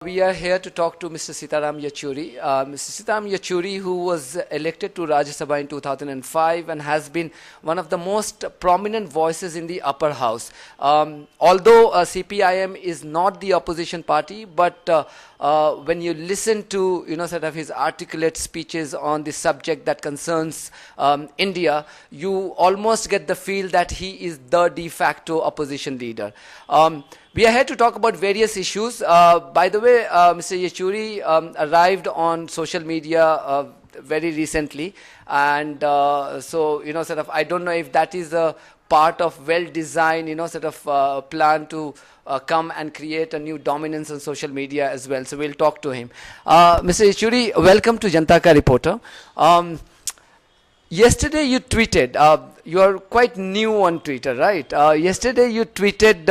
we are here to talk to Mr. Sitaram Yechury. Mr. Sitaram Yechury, who was elected to Rajya Sabha in 2005 and has been one of the most prominent voices in the upper house. Although CPIM is not the opposition party, but when you listen to sort of his articulate speeches on the subject that concerns India, you almost get the feel that he is the de facto opposition leader. We are here to talk about various issues. By the way, Mr. Yechury arrived on social media very recently, and so sort of I don't know if that is a part of well-designed sort of plan to come and create a new dominance on social media as well. So we'll talk to him. Mr. Yechury, welcome to Janta Ka Reporter. Yesterday you tweeted, you are quite new on Twitter, right? Yesterday you tweeted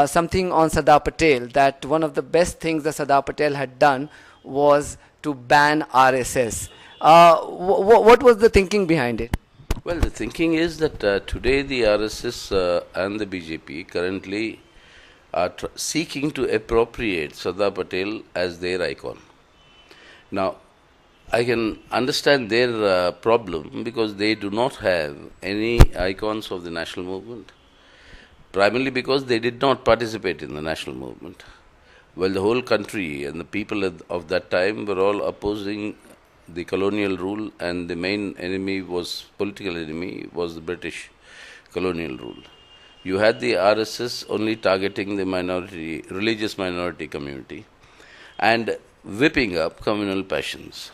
something on Sardar Patel, that one of the best things that Sardar Patel had done was to ban RSS. What was the thinking behind it? Well, the thinking is that today the RSS and the BJP currently are seeking to appropriate Sardar Patel as their icon. Now, I can understand their problem because they do not have any icons of the national movement, primarily because they did not participate in the national movement. Well, the whole country and the people of that time were all opposing the colonial rule, and the main enemy was, political enemy, was the British colonial rule. You had the RSS only targeting the minority, religious minority community and whipping up communal passions.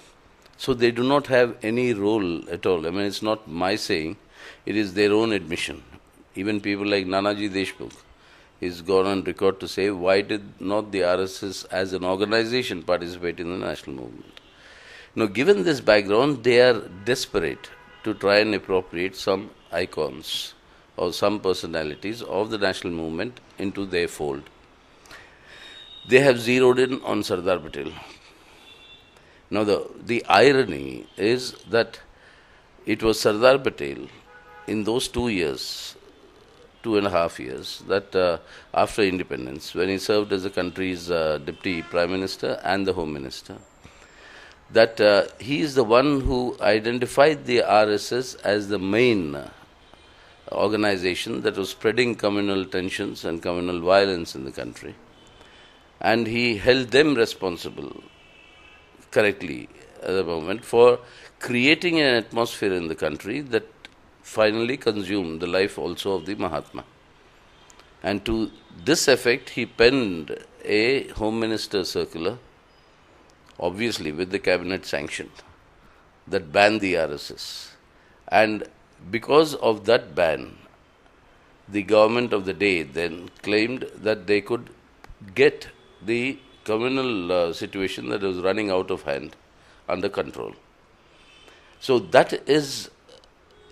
So they do not have any role at all. I mean, it's not my saying, it is their own admission. Even people like Nanaji Deshmukh is gone on record to say, why did not the RSS as an organization participate in the national movement? Now, given this background, they are desperate to try and appropriate some icons or some personalities of the national movement into their fold. They have zeroed in on Sardar Patel. Now, the irony is that it was Sardar Patel in those 2 years, 2.5 years, that after independence, when he served as the country's deputy prime minister and the home minister, that he is the one who identified the RSS as the main organization that was spreading communal tensions and communal violence in the country. And he held them responsible correctly at the moment for creating an atmosphere in the country that finally consumed the life also of the Mahatma. And to this effect, he penned a Home Minister circular, obviously with the cabinet sanction, that banned the RSS. And because of that ban, the government of the day then claimed that they could get the communal situation that was running out of hand under control. So that is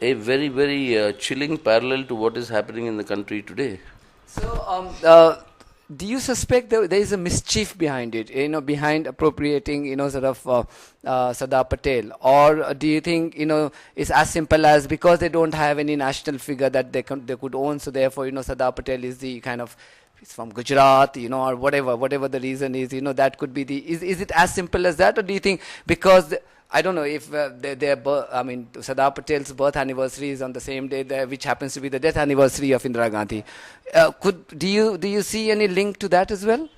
a very, very chilling parallel to what is happening in the country today. So, do you suspect there is a mischief behind it, behind appropriating, sort of Sardar Patel? Or do you think, it's as simple as because they don't have any national figure that they could own, so therefore, Sardar Patel is the kind of, he's from Gujarat, or whatever the reason is, that could be is it as simple as that? Or do you think because, I don't know if Sardar Patel's birth anniversary is on the same day, which happens to be the death anniversary of Indira Gandhi. Do you see any link to that as well?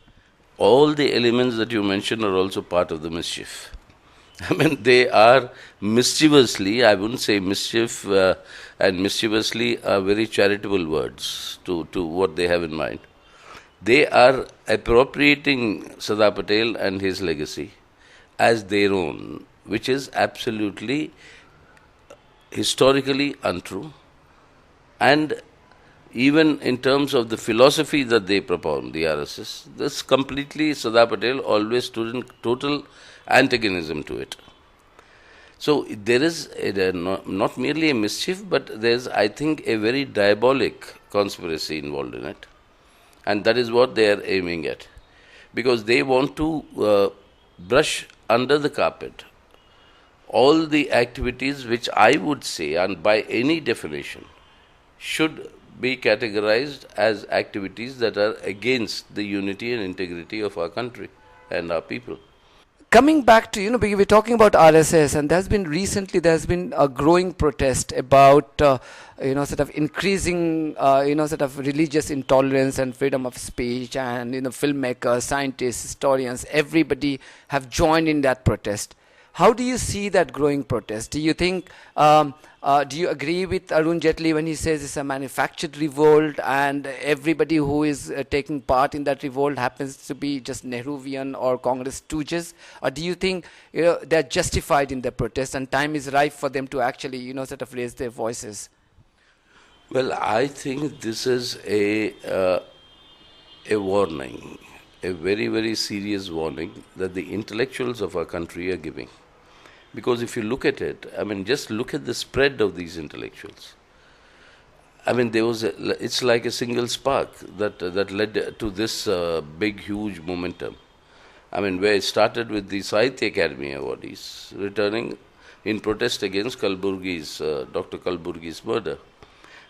All the elements that you mentioned are also part of the mischief. I mean, they are mischievously, I wouldn't say mischief and mischievously are very charitable words to what they have in mind. They are appropriating Sardar Patel and his legacy as their own, which is absolutely historically untrue. And even in terms of the philosophy that they propound, the RSS, this completely, Sardar Patel always stood in total antagonism to it. So there is not merely a mischief, but there is, I think, a very diabolic conspiracy involved in it. And that is what they are aiming at. Because they want to brush under the carpet all the activities which I would say, and by any definition, should be categorized as activities that are against the unity and integrity of our country and our people. Coming back to, because we're talking about RSS, and there's been a growing protest about, sort of increasing, sort of religious intolerance and freedom of speech, and, filmmakers, scientists, historians, everybody have joined in that protest. How do you see that growing protest? Do you think, do you agree with Arun Jaitley when he says it's a manufactured revolt and everybody who is taking part in that revolt happens to be just Nehruvian or Congress stooges? Or do you think they're justified in their protest and time is ripe for them to actually, sort of raise their voices? Well, I think this is a warning, a very, very serious warning that the intellectuals of our country are giving. Because if you look at it, just look at the spread of these intellectuals. It's like a single spark that led to this big, huge momentum. Where it started with the Sahitya Academy awardees returning in protest against Dr. Kalburgi's murder.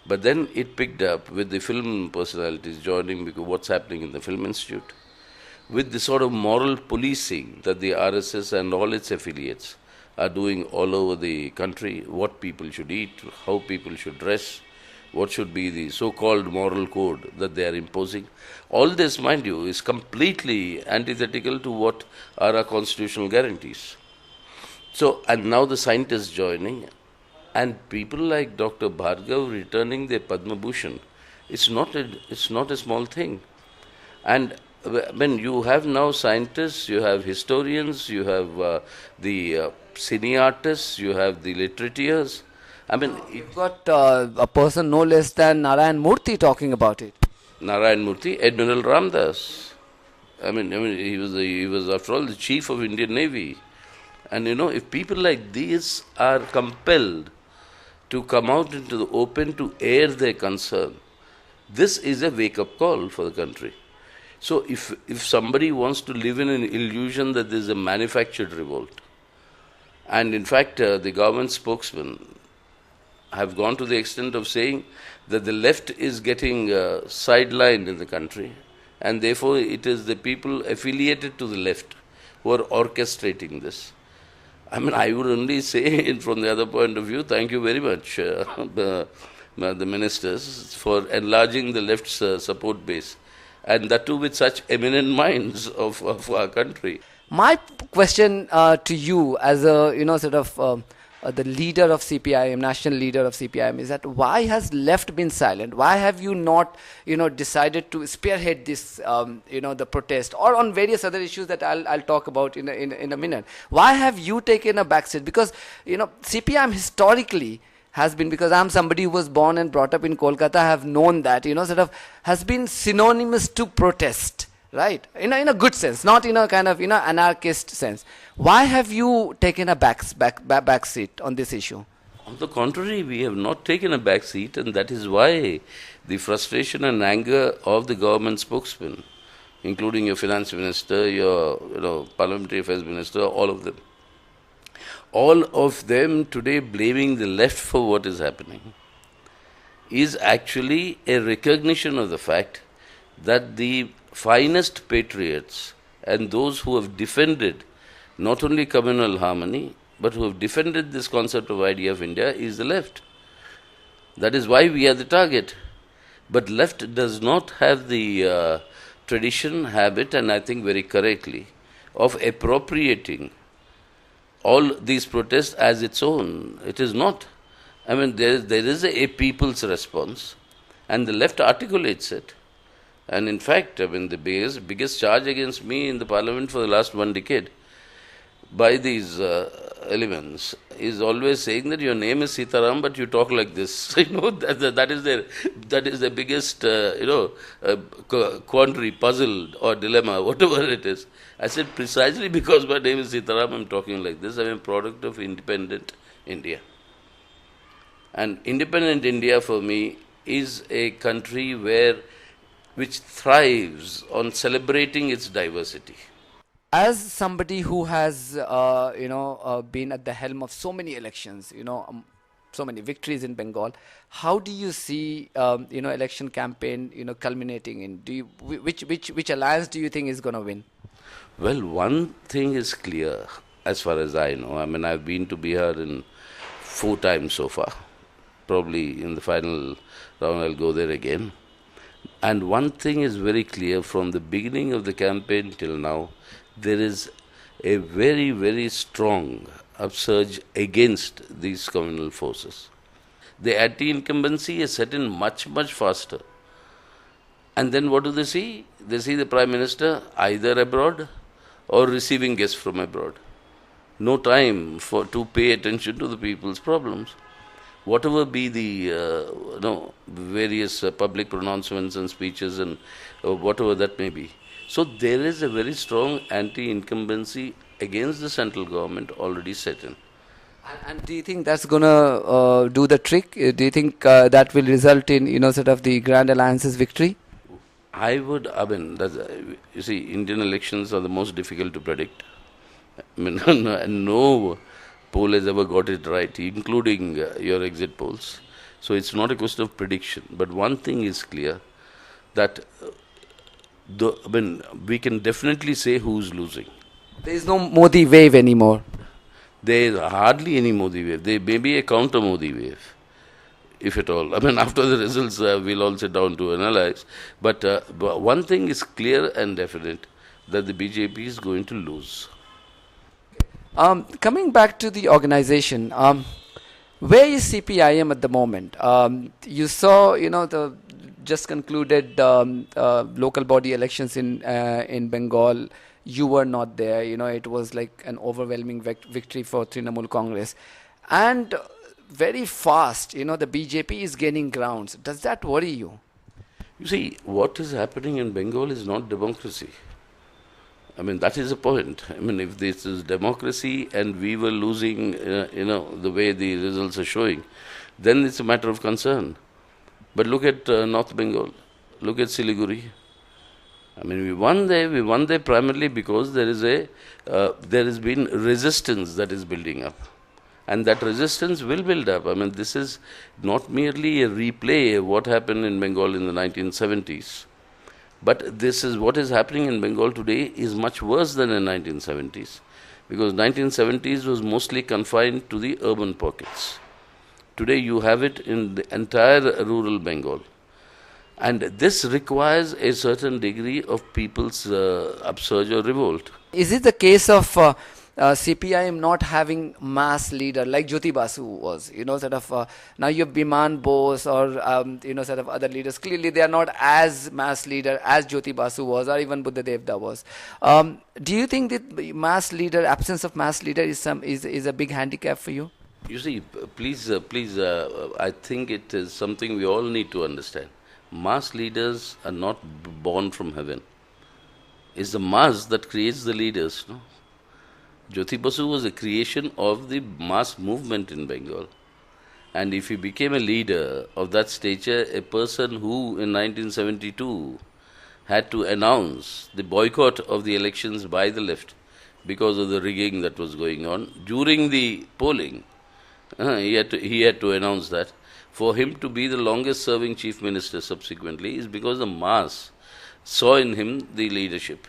But then it picked up with the film personalities joining because what's happening in the Film Institute, with the sort of moral policing that the RSS and all its affiliates are doing all over the country, what people should eat, how people should dress, what should be the so-called moral code that they are imposing. All this, mind you, is completely antithetical to what are our constitutional guarantees. So, and now the scientists joining, and people like Dr. Bhargav returning their Padma Bhushan, it's not a small thing. And when you have now scientists, you have historians, you have the cine artists, you have the literateurs. You've got a person no less than Narayan Murthy talking about it. Narayan Murthy, Admiral Ramdas. He was after all the chief of Indian Navy. And if people like these are compelled to come out into the open to air their concern, this is a wake-up call for the country. So if somebody wants to live in an illusion that there is a manufactured revolt, and in fact the government spokesman have gone to the extent of saying that the left is getting sidelined in the country, and therefore it is the people affiliated to the left who are orchestrating this. I would only say from the other point of view, thank you very much, the ministers, for enlarging the left's support base, and that too with such eminent minds of our country. My question to you as a, sort of the leader of CPIM, national leader of CPIM, is that why has left been silent? Why have you not, decided to spearhead this, the protest, or on various other issues that I'll talk about in a minute? Why have you taken a backseat? Because, CPIM historically has been, because I'm somebody who was born and brought up in Kolkata, I have known that, sort of has been synonymous to protest. Right, in a good sense, not in a kind of anarchist sense. Why have you taken a back seat on this issue? On the contrary, we have not taken a back seat, and that is why the frustration and anger of the government spokesman, including your finance minister, your parliamentary affairs minister, all of them today blaming the left for what is happening, is actually a recognition of the fact that the finest patriots and those who have defended not only communal harmony, but who have defended this concept of idea of India is the left. That is why we are the target. But left does not have the tradition, habit, and I think very correctly, of appropriating all these protests as its own. It is not. There is a people's response, and the left articulates it. And in fact, the biggest charge against me in the parliament for the last 1 decade by these elements is always saying that your name is Sitaram, but you talk like this. That is the biggest quandary, puzzle, or dilemma, whatever it is. I said precisely because my name is Sitaram, I'm talking like this. I'm a product of independent India. And independent India for me is a country which thrives on celebrating its diversity. As somebody who has, been at the helm of so many elections, so many victories in Bengal. How do you see, election campaign, culminating in? Which alliance do you think is going to win? Well, one thing is clear as far as I know. I mean, I've been to Bihar in 4 times so far. Probably in the final round I'll go there again. And one thing is very clear from the beginning of the campaign till now, there is a very, very strong upsurge against these communal forces. The anti-incumbency is set in much, much faster. And then what do they see? They see the Prime Minister either abroad or receiving guests from abroad. No time to pay attention to the people's problems. Whatever be the various public pronouncements and speeches and whatever that may be. So there is a very strong anti-incumbency against the central government already set in. And do you think that's going to do the trick? Do you think that will result in, sort of the Grand Alliance's victory? You see, Indian elections are the most difficult to predict. I mean, no poll has ever got it right, including your exit polls. So it's not a question of prediction. But one thing is clear, that we can definitely say who's losing. There is no Modi wave anymore. There is hardly any Modi wave. There may be a counter Modi wave, if at all. I mean, after the results, we'll all sit down to analyze. But one thing is clear and definite, that the BJP is going to lose. Coming back to the organization, where is CPIM at the moment? You saw, the just concluded local body elections in Bengal. You were not there. It was like an overwhelming victory for Trinamool Congress. And very fast, the BJP is gaining grounds. Does that worry you? You see, what is happening in Bengal is not democracy. I mean, that is the point. I mean, if this is democracy and we were losing, the way the results are showing, then it's a matter of concern. But look at North Bengal. Look at Siliguri. I mean, we won there primarily because there has been resistance that is building up. And that resistance will build up. I mean, this is not merely a replay of what happened in Bengal in the 1970s. But this is what is happening in Bengal today is much worse than in 1970s. Because 1970s was mostly confined to the urban pockets. Today you have it in the entire rural Bengal. And this requires a certain degree of people's upsurge or revolt. Is it the case of CPIM not having mass leader like Jyoti Basu was, now you have Biman Bose or, sort of other leaders. Clearly they are not as mass leader as Jyoti Basu was or even Buddha Devda was. Do you think that absence of mass leader is a big handicap for you? You see, please, I think it is something we all need to understand. Mass leaders are not born from heaven. It's the mass that creates the leaders, no? Jyoti Basu was a creation of the mass movement in Bengal. And if he became a leader of that stature, a person who in 1972 had to announce the boycott of the elections by the left because of the rigging that was going on during the polling, he had to announce that. For him to be the longest serving chief minister subsequently is because the mass saw in him the leadership.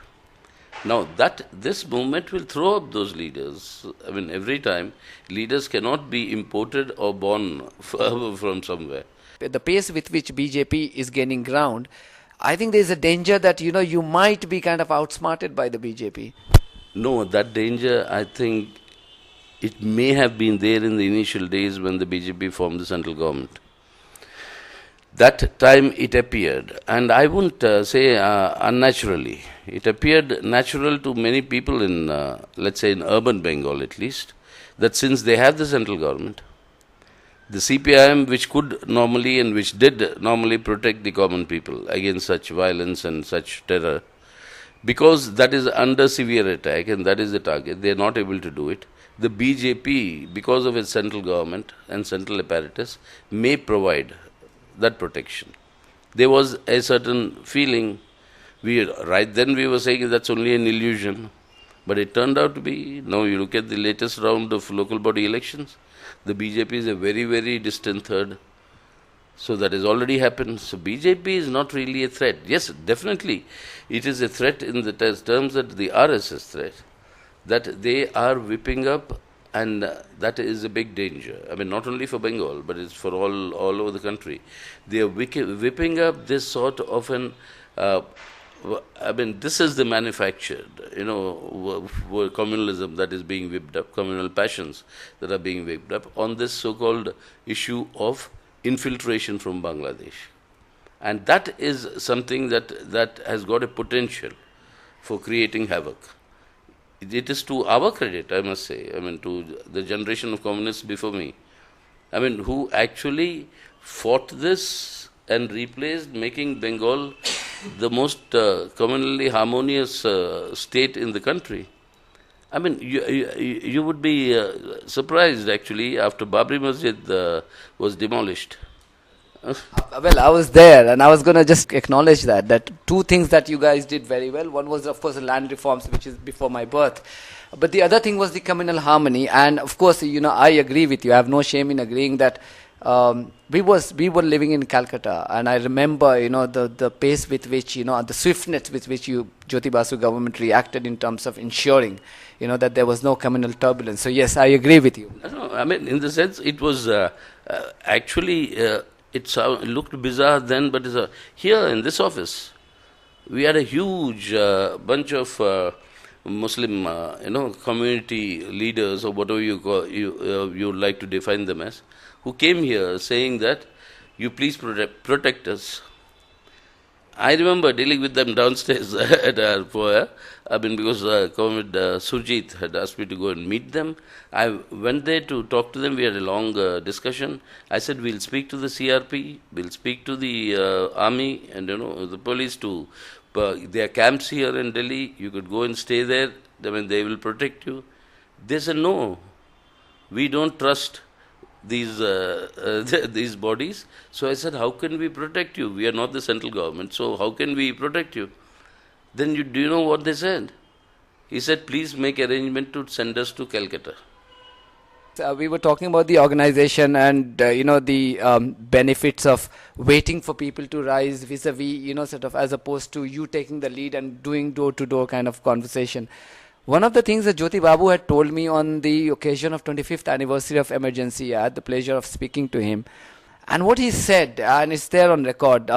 Now, this movement will throw up those leaders. I mean, every time, leaders cannot be imported or born from somewhere. The pace with which BJP is gaining ground, I think there is a danger that, you might be kind of outsmarted by the BJP. No, that danger, I think, it may have been there in the initial days when the BJP formed the central government. That time it appeared, and I wouldn't say unnaturally. It appeared natural to many people in, let's say in urban Bengal at least, that since they have the central government, the CPIM which could normally and which did normally protect the common people against such violence and such terror, because that is under severe attack and that is the target, they are not able to do it. The BJP, because of its central government and central apparatus, may provide that protection. There was a certain feeling, right then we were saying that's only an illusion, But it turned out to be, now you look at the latest round of local body elections, the BJP is a very, very distant third. So that has already happened. So BJP is not really a threat. Yes, definitely, it is a threat in the terms that the RSS threat, that they are whipping up, and that is a big danger. I mean, not only for Bengal, but it's for all over the country. They are whipping up this sort of an, I mean, this is the manufactured, communalism that is being whipped up, communal passions that are being whipped up on this so-called issue of infiltration from Bangladesh. And that is something that has got a potential for creating havoc. It is to our credit, I must say, I mean, to the generation of communists before me, I mean, who actually fought this and replaced, making Bengal the most communally harmonious state in the country. I mean, you would be surprised, actually, after Babri Masjid was demolished. Well, I was there, and I was going to just acknowledge that two things that you guys did very well. One was, of course, the land reforms, which is before my birth. But the other thing was the communal harmony. And, of course, I agree with you. I have no shame in agreeing that we were living in Calcutta, and I remember, the pace with which, the swiftness with which Jyoti Basu government reacted in terms of ensuring, that there was no communal turbulence. So yes, I agree with you. No, I mean, in the sense, it was actually, it looked bizarre then, but here in this office, we had a huge bunch of Muslim, community leaders, or whatever you would like to define them as, who came here saying that, you please protect us. I remember dealing with them downstairs at our foyer. I mean, because Comrade Surjit had asked me to go and meet them. I went there to talk to them. We had a long discussion. I said, we'll speak to the CRP, we'll speak to the army and, the police too. There are camps here in Delhi. You could go and stay there. I mean, they will protect you. They said, no, we don't trust these bodies. So I said, how can we protect you? We are not the central government, so how can we protect you? Then do you know what they said? He said, please make arrangement to send us to Calcutta. We were talking about the organization and the benefits of waiting for people to rise vis-a-vis, sort of, as opposed to you taking the lead and doing door-to-door kind of conversation. One of the things that Jyoti Babu had told me on the occasion of 25th anniversary of emergency, I had the pleasure of speaking to him, and what he said, and it's there on record,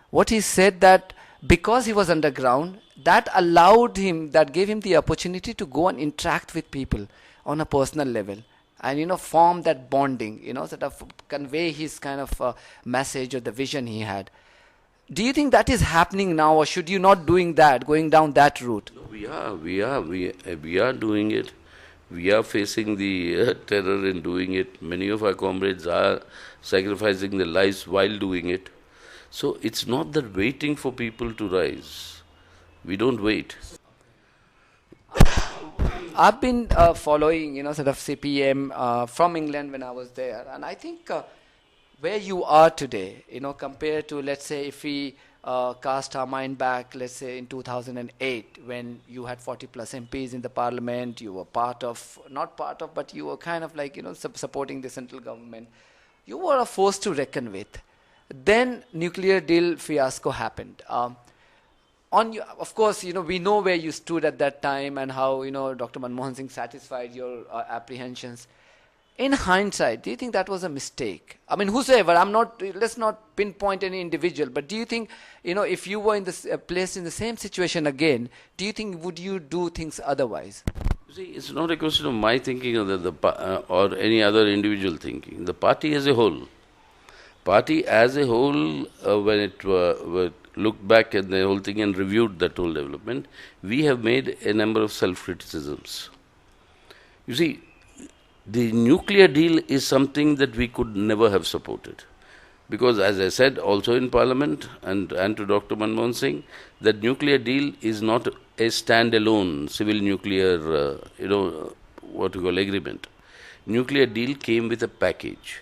what he said, that because he was underground, that allowed him, that gave him the opportunity to go and interact with people on a personal level, and form that bonding, sort of convey his kind of message or the vision he had. Do you think that is happening now, or should you not doing that, going down that route? We are doing it. We are facing the terror in doing it. Many of our comrades are sacrificing their lives while doing it. So it's not that waiting for people to rise. We don't wait. I've been following, sort of CPM from England when I was there, and I think where you are today, compared to, let's say, if we cast our mind back, let's say in 2008, when you had 40 plus MPs in the parliament, you were but you were kind of like, supporting the central government. You were a force to reckon with. Then nuclear deal fiasco happened. Of course, we know where you stood at that time and how, Dr. Manmohan Singh satisfied your apprehensions. In hindsight, do you think that was a mistake? I mean, whosoever, let's not pinpoint any individual, but do you think, if you were in this placed in the same situation again, do you think, would you do things otherwise? See, it's not a question of my thinking or any other individual thinking. The party as a whole, when it looked back at the whole thing and reviewed that whole development, we have made a number of self-criticisms. You see, the nuclear deal is something that we could never have supported. Because, as I said also in Parliament and to Dr. Manmohan Singh, that nuclear deal is not a standalone civil nuclear, agreement. Nuclear deal came with a package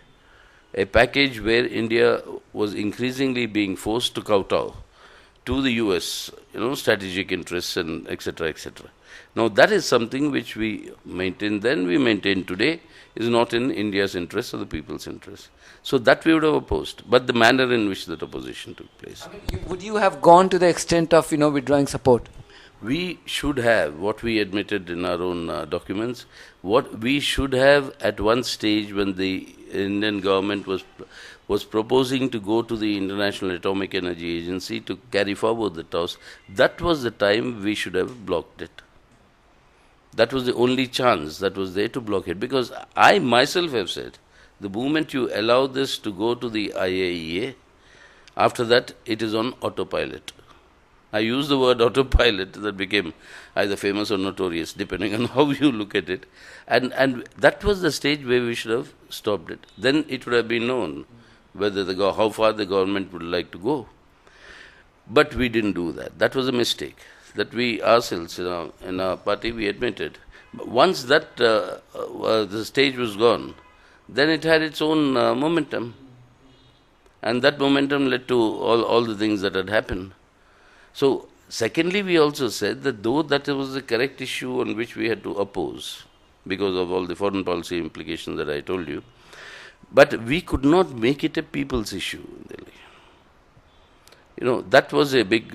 where India was increasingly being forced to kowtow to the US, strategic interests and etc., etc. Now that is something which we maintain then, we maintain today, is not in India's interest or the people's interest. So that we would have opposed, but the manner in which that opposition took place. I mean, would you have gone to the extent of, withdrawing support? We should have, what we admitted in our own documents, what we should have at one stage when the Indian government was proposing to go to the International Atomic Energy Agency to carry forward the talks, that was the time we should have blocked it. That was the only chance that was there to block it. Because I myself have said, the moment you allow this to go to the IAEA, after that it is on autopilot. I use the word autopilot, that became either famous or notorious, depending on how you look at it. And that was the stage where we should have stopped it. Then it would have been known whether how far the government would like to go. But we didn't do that. That was a mistake that we ourselves in our party we admitted. But once that the stage was gone, then it had its own momentum. And that momentum led to all the things that had happened. So, secondly, we also said that though that was the correct issue on which we had to oppose, because of all the foreign policy implications that I told you, but we could not make it a people's issue in Delhi. That was a big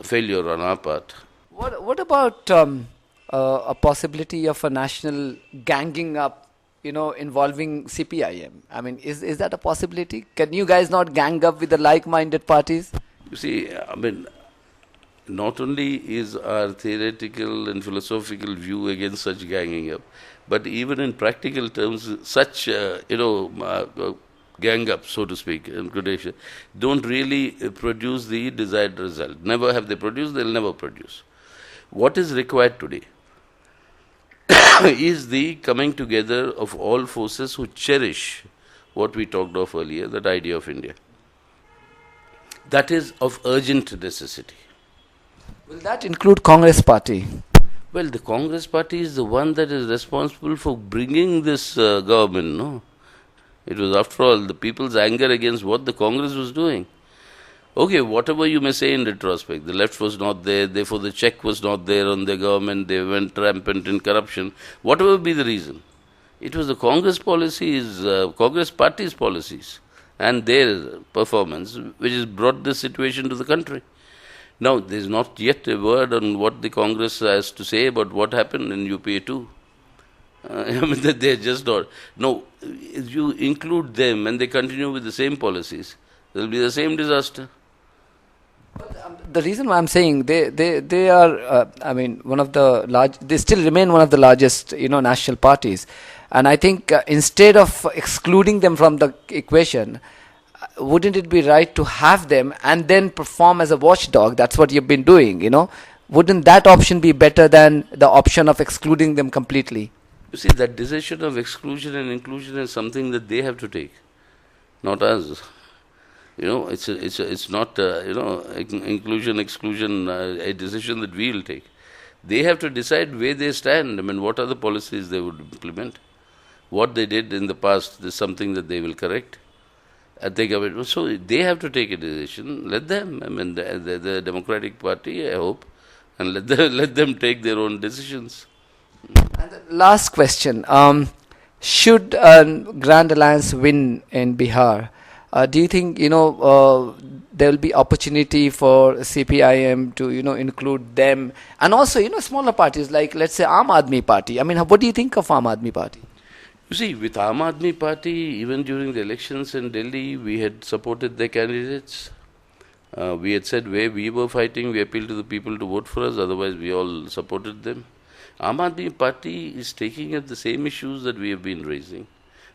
failure on our part. What about a possibility of a national ganging up, involving CPIM? I mean, is that a possibility? Can you guys not gang up with the like-minded parties? You see, not only is our theoretical and philosophical view against such ganging up, but even in practical terms, such, gang up, so to speak, don't really produce the desired result. Never have they produced, they'll never produce. What is required today is the coming together of all forces who cherish what we talked of earlier, that idea of India. That is of urgent necessity. Will that include Congress Party? Well, the Congress Party is the one that is responsible for bringing this government, no? It was, after all, the people's anger against what the Congress was doing. Okay, whatever you may say in retrospect, the left was not there, therefore the check was not there on the government, they went rampant in corruption, whatever be the reason. It was the Congress policies, Congress Party's policies and their performance which has brought this situation to the country. Now, there is not yet a word on what the Congress has to say about what happened in UPA 2. That they are just not. No, if you include them and they continue with the same policies, there will be the same disaster. But, the reason why I'm saying they are, one of the they still remain one of the largest, national parties. And I think instead of excluding them from the equation, wouldn't it be right to have them and then perform as a watchdog? That's what you've been doing, Wouldn't that option be better than the option of excluding them completely? You see, that decision of exclusion and inclusion is something that they have to take, not us. It's not, inclusion, exclusion, a decision that we will take. They have to decide where they stand. What are the policies they would implement? What they did in the past is something that they will correct. So they have to take a decision. Let them. The Democratic Party, I hope, and let them take their own decisions. And the last question: should Grand Alliance win in Bihar, do you think there will be opportunity for CPIM to include them, and also smaller parties like, let's say, Aam Aadmi Party? What do you think of Aam Aadmi Party? You see, with Aam Aadmi Party, even during the elections in Delhi, we had supported their candidates. We had said where we were fighting, we appealed to the people to vote for us, otherwise we all supported them. Aam Aadmi Party is taking up the same issues that we have been raising,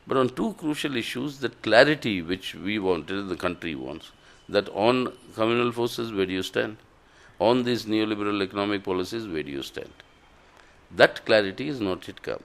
but on two crucial issues, that clarity which we wanted, the country wants, that on communal forces, where do you stand? On these neoliberal economic policies, where do you stand? That clarity is not yet come.